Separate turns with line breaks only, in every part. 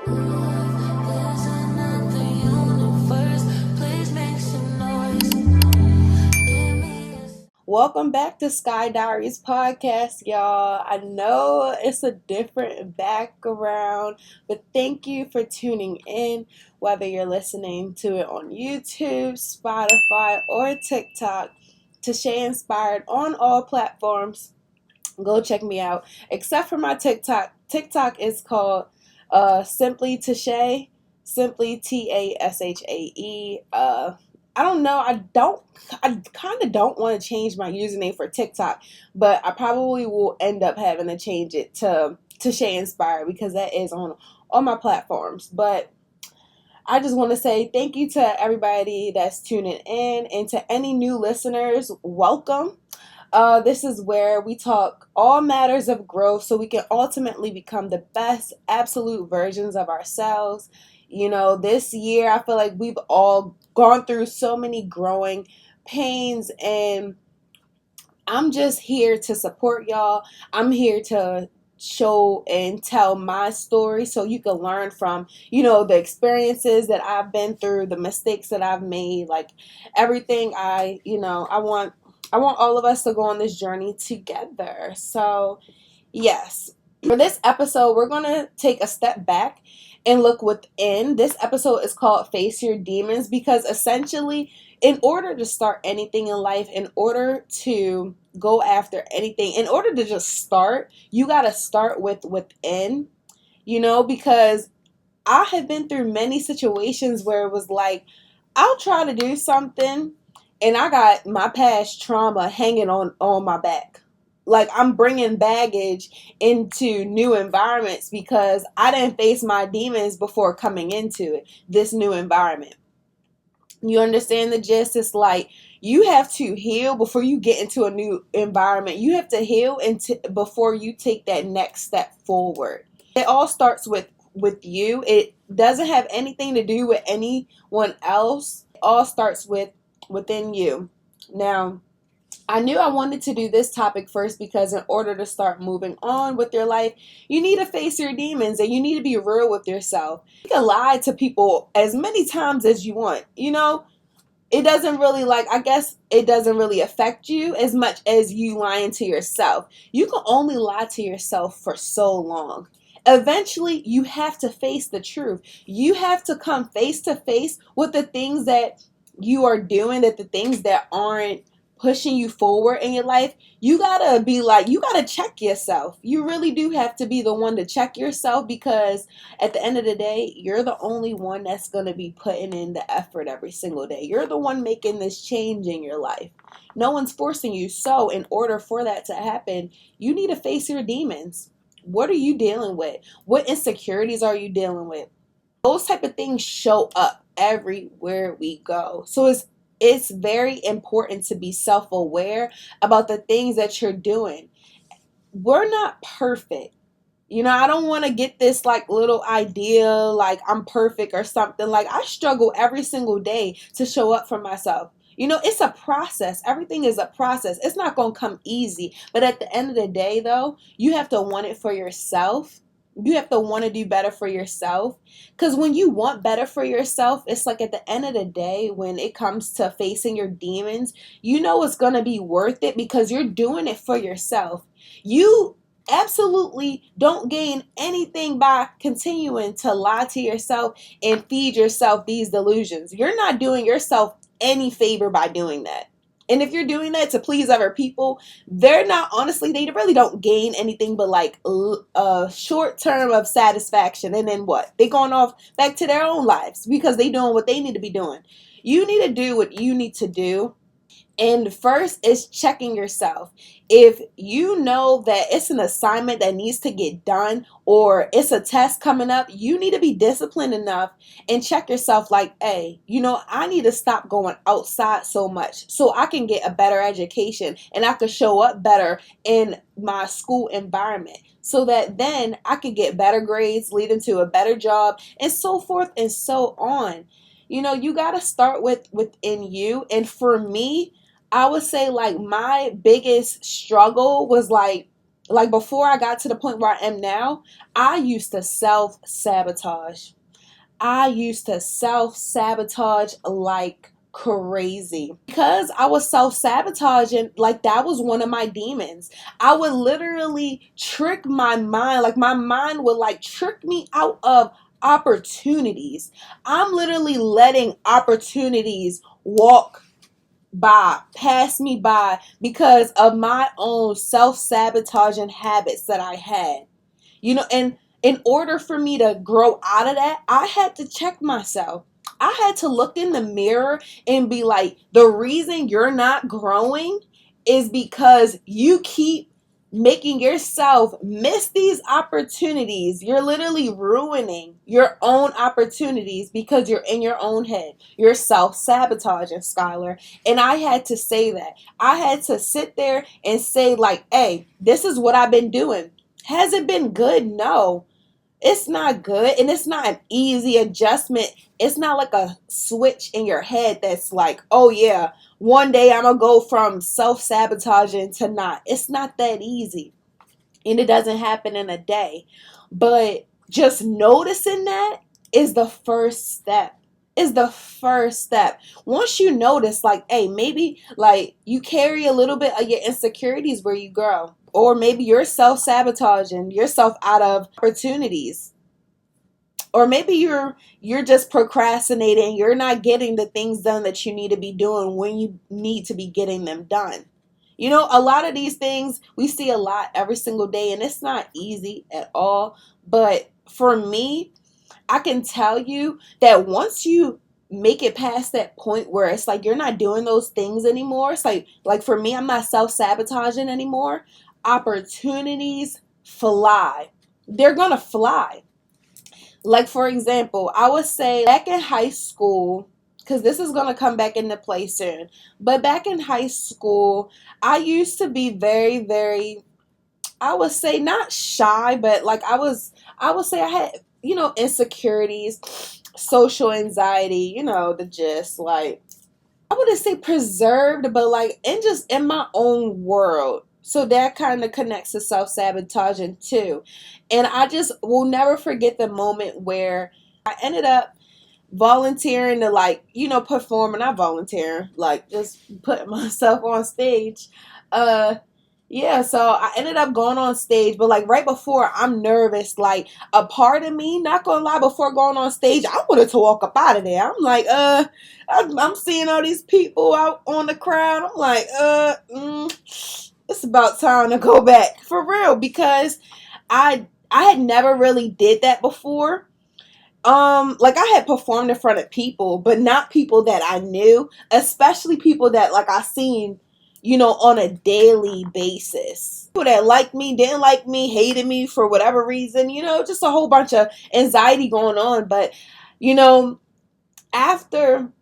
There's another universe. Please make some noise. Give me a Welcome back to Sky Diaries podcast, y'all. I know it's a different background, but thank you for tuning in, whether you're listening to it on YouTube, Spotify, or TikTok. To stay inspired on all platforms, go check me out. Except for my TikTok. TikTok is called Simply Tashae, Simply Tashae. I don't know. I kind of don't want to change my username for TikTok, but I probably will end up having to change it to Tashae Inspired because that is on all my platforms. But I just want to say thank you to everybody that's tuning in, and to any new listeners, welcome. This is where we talk all matters of growth so we can ultimately become the best absolute versions of ourselves. You know, this year I feel like we've all gone through so many growing pains, and I'm just here to support y'all. I'm here to show and tell my story so you can learn from, the experiences that I've been through, the mistakes that I've made, like everything I want all of us to go on this journey together. So, yes. For this episode, we're going to take a step back and look within. This episode is called Face Your Demons because essentially, in order to start anything in life, in order to go after anything, in order to just start, you got to start with within, because I have been through many situations where it was like, I'll try to do something and I got my past trauma hanging on my back. Like I'm bringing baggage into new environments because I didn't face my demons before coming into this new environment. You understand the gist? It's like you have to heal before you get into a new environment. You have to heal before you take that next step forward. It all starts with you. It doesn't have anything to do with anyone else. It all starts within you. Now, I knew I wanted to do this topic first because in order to start moving on with your life, you need to face your demons and you need to be real with yourself. You can lie to people as many times as you want. It doesn't really I guess it doesn't really affect you as much as you lying to yourself. You can only lie to yourself for so long. Eventually, you have to face the truth. You have to come face to face with the things that you are doing, that the things that aren't pushing you forward in your life. You gotta check yourself. You really do have to be the one to check yourself because at the end of the day, you're the only one that's going to be putting in the effort every single day. You're the one making this change in your life. No one's forcing you. So in order for that to happen, you need to face your demons. What are you dealing with? What insecurities are you dealing with? Those type of things show up everywhere we go. So it's very important to be self-aware about the things that you're doing. We're not perfect. I don't want to get this little idea like I'm perfect or something. Like I struggle every single day to show up for myself. It's a process. Everything is a process. It's not going to come easy. But at the end of the day, though, you have to want it for yourself. You have to want to do better for yourself. Because when you want better for yourself, it's like at the end of the day, when it comes to facing your demons, it's going to be worth it because you're doing it for yourself. You absolutely don't gain anything by continuing to lie to yourself and feed yourself these delusions. You're not doing yourself any favor by doing that. And if you're doing that to please other people, they're not, honestly, they really don't gain anything but a short term of satisfaction. And then what? They going off back to their own lives because they doing what they need to be doing. You need to do what you need to do. And first is checking yourself. If you know that it's an assignment that needs to get done or it's a test coming up, you need to be disciplined enough and check yourself like, hey, I need to stop going outside so much so I can get a better education and I can show up better in my school environment so that then I can get better grades leading to a better job and so forth and so on. You got to start within you. And for me, I would say my biggest struggle was Like before I got to the point where I am now, I used to self-sabotage. I used to self-sabotage like crazy. Because I was self-sabotaging, like that was one of my demons. I would literally trick my mind. Like my mind would like trick me out of opportunities. I'm literally letting opportunities walk by, pass me by because of my own self-sabotaging habits that I had. And in order for me to grow out of that, I had to check myself. I had to look in the mirror and be like, the reason you're not growing is because you keep making yourself miss these opportunities. You're literally ruining your own opportunities because you're in your own head. You're self-sabotaging, Skylar. And I had to say that. I had to sit there and say, like, hey, this is what I've been doing. Has it been good? No, it's not good. And it's not an easy adjustment. It's not like a switch in your head that's like, oh yeah, one day I'm going to go from self-sabotaging to not. It's not that easy. And it doesn't happen in a day. But just noticing that is the first step. Is the first step. Once you notice, like, hey, maybe like you carry a little bit of your insecurities where you grow, or maybe you're self-sabotaging yourself out of opportunities, or maybe you're just procrastinating. You're not getting the things done that you need to be doing when you need to be getting them done. A lot of these things we see a lot every single day, and it's not easy at all. But for me, I can tell you that once you make it past that point where it's like you're not doing those things anymore, it's like for me, I'm not self-sabotaging anymore. Opportunities fly. They're gonna fly. Like for example, I would say back in high school, because this is gonna come back into play soon. But back in high school, I used to be very, very, I would say not shy, but like I would say I had, insecurities, social anxiety, the gist. Like, I wouldn't say preserved, but like in my own world. So that kind of connects to self-sabotaging too. And I just will never forget the moment where I ended up volunteering to, like, perform, and not volunteering, like just putting myself on stage. Yeah, so I ended up going on stage, but like right before, I'm nervous. Like a part of me, not gonna lie, before going on stage, I wanted to walk up out of there. I'm like, I'm seeing all these people out on the crowd. I'm like, it's about time to go back for real, because I had never really did that before. Like I had performed in front of people, but not people that I knew, especially people that like I seen, on a daily basis. People that liked me, didn't like me, hated me for whatever reason, just a whole bunch of anxiety going on. But, you know, after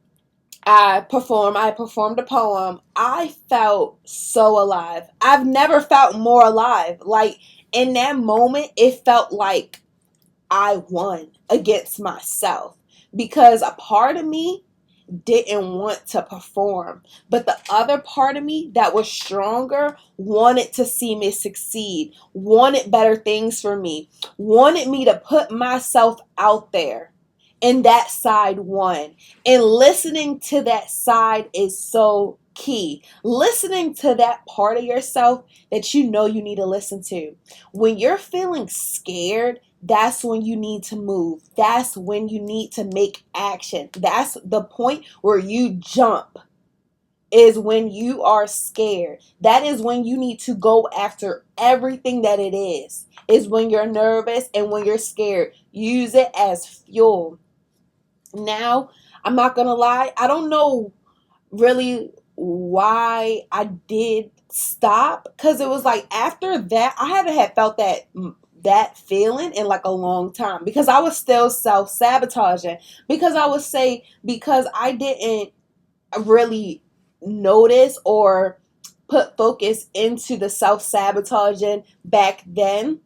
I performed a poem, I felt so alive. I've never felt more alive. Like in that moment, it felt like I won against myself, because a part of me didn't want to perform, but the other part of me that was stronger wanted to see me succeed, wanted better things for me, wanted me to put myself out there. And that side won. And listening to that side is so key. Listening to that part of yourself that you know you need to listen to. When you're feeling scared, that's when you need to move. That's when you need to make action. That's the point where you jump, is when you are scared. That is when you need to go after everything that it is when you're nervous and when you're scared. Use it as fuel. Now, I'm not going to lie, I don't know really why I did stop, because it was like after that, I haven't had felt that feeling in like a long time, because I was still self-sabotaging, because I would say, because I didn't really notice or put focus into the self-sabotaging back then.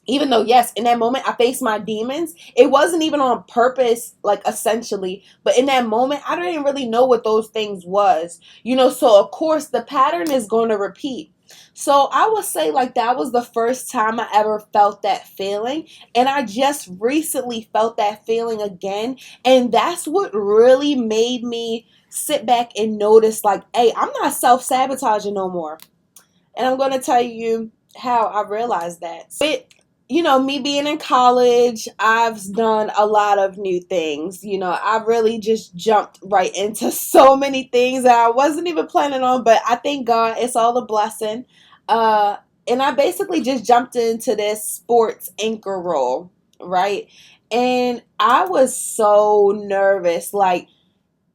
Even though, yes, in that moment I faced my demons, it wasn't even on purpose, like essentially, but in that moment I didn't really know what those things was. So of course the pattern is going to repeat. So I would say like that was the first time I ever felt that feeling. And I just recently felt that feeling again. And that's what really made me sit back and notice like, hey, I'm not self-sabotaging no more. And I'm going to tell you how I realized that. With, me being in college, I've done a lot of new things. I really just jumped right into so many things that I wasn't even planning on, but I thank God it's all a blessing. Uh, and I basically just jumped into this sports anchor role, right? And I was so nervous. Like,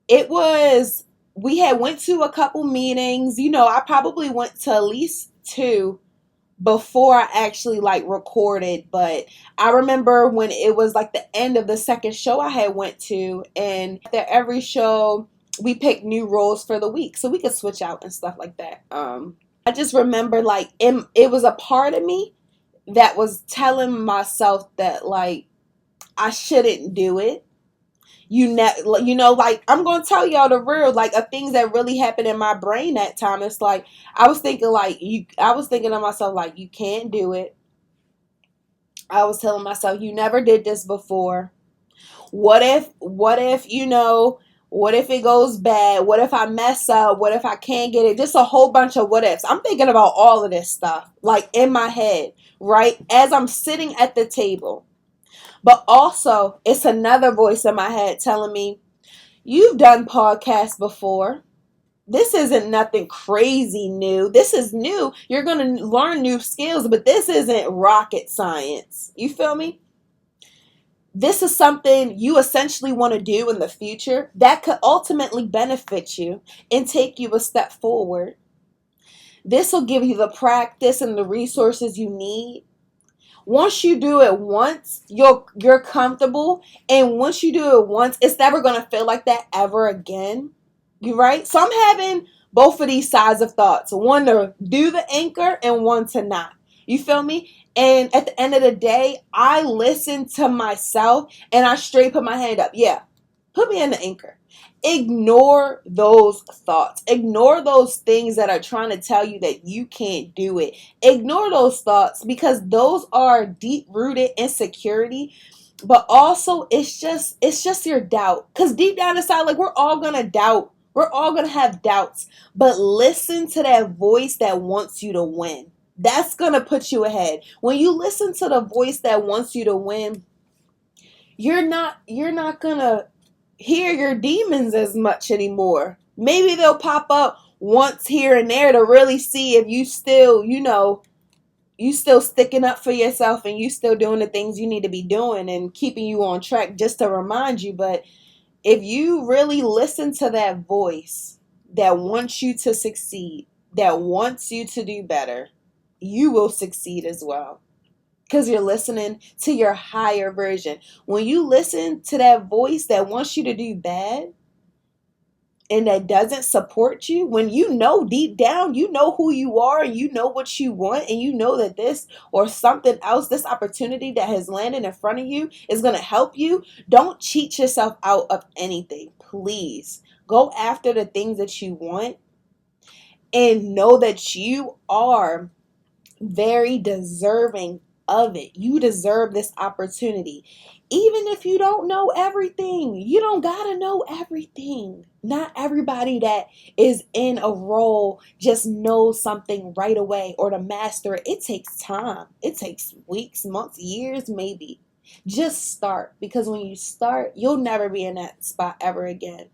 it was, we had went to a couple meetings. I probably went to at least two before I actually like recorded, but I remember when it was like the end of the second show I had went to, and after every show we picked new roles for the week so we could switch out and stuff like that. I just remember like it was a part of me that was telling myself that like I shouldn't do it. Like I'm gonna tell y'all the real, like, of things that really happened in my brain that time. It's like I was thinking to myself like, you can't do it. I was telling myself, you never did this before. What if it goes bad? What if I mess up? What if I can't get it? Just a whole bunch of what ifs. I'm thinking about all of this stuff like in my head, right, as I'm sitting at the table. But also, it's another voice in my head telling me, you've done podcasts before. This isn't nothing crazy new. This is new. You're going to learn new skills, but this isn't rocket science. You feel me? This is something you essentially want to do in the future that could ultimately benefit you and take you a step forward. This will give you the practice and the resources you need. Once you do it once, you're comfortable, and once you do it once, it's never going to feel like that ever again. You right? So I'm having both of these sides of thoughts. One to do the anchor and one to not. You feel me? And at the end of the day, I listen to myself and I straight put my hand up. Yeah, put me in the anchor. Ignore those thoughts. Ignore those things that are trying to tell you that you can't do it. Ignore those thoughts because those are deep-rooted insecurity. But also it's just your doubt. Because deep down inside, like, we're all gonna doubt. We're all gonna have doubts. But listen to that voice that wants you to win. That's gonna put you ahead. When you listen to the voice that wants you to win, you're not gonna hear your demons as much anymore. Maybe they'll pop up once here and there to really see if you still sticking up for yourself and you still doing the things you need to be doing and keeping you on track, just to remind you. But if you really listen to that voice that wants you to succeed, that wants you to do better, you will succeed as well. Because you're listening to your higher version. When you listen to that voice that wants you to do bad and that doesn't support you, when you know deep down, you know who you are and you know what you want, and you know that this or something else, this opportunity that has landed in front of you is going to help you, don't cheat yourself out of anything. Please go after the things that you want and know that you are very deserving of it. You deserve this opportunity. Even if you don't know everything, you don't gotta know everything. Not everybody that is in a role just knows something right away or to master it. It takes time. It takes weeks, months, years, maybe. Just start, because when you start, you'll never be in that spot ever again.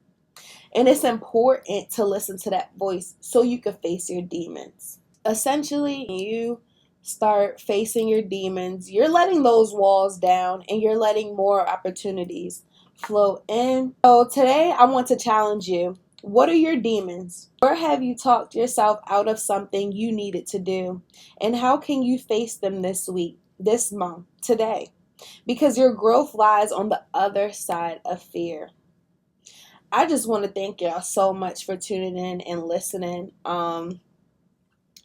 And it's important to listen to that voice so you can face your demons. Essentially, you start facing your demons, you're letting those walls down and you're letting more opportunities flow in. So today I want to challenge you. What are your demons? Where have you talked yourself out of something you needed to do? And how can you face them this week, this month, today? Because your growth lies on the other side of fear. I just want to thank y'all so much for tuning in and listening.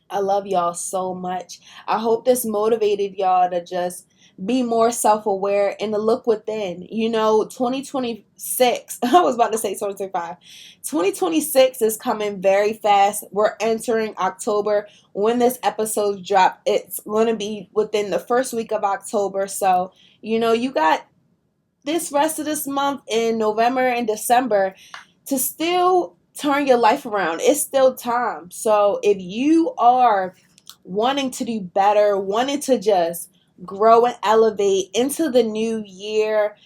I love y'all so much. I hope this motivated y'all to just be more self-aware and to look within. 2026, I was about to say 2025. 2026 is coming very fast. We're entering October. When this episode drop, it's going to be within the first week of October. So, you got this rest of this month in November and December to still turn your life around. It's still time. So if you are wanting to do better, wanting to just grow and elevate into the new year,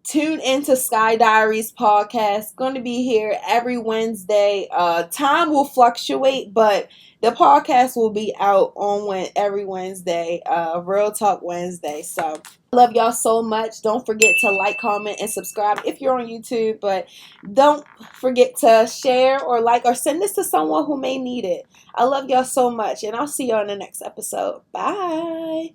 tune into Sky Diaries podcast. Going to be here every Wednesday. Time will fluctuate, but the podcast will be out on every Wednesday. Real Talk Wednesday. So I love y'all so much. Don't forget to like, comment, and subscribe if you're on YouTube. But don't forget to share or like or send this to someone who may need it. I love y'all so much, and I'll see y'all in the next episode. Bye.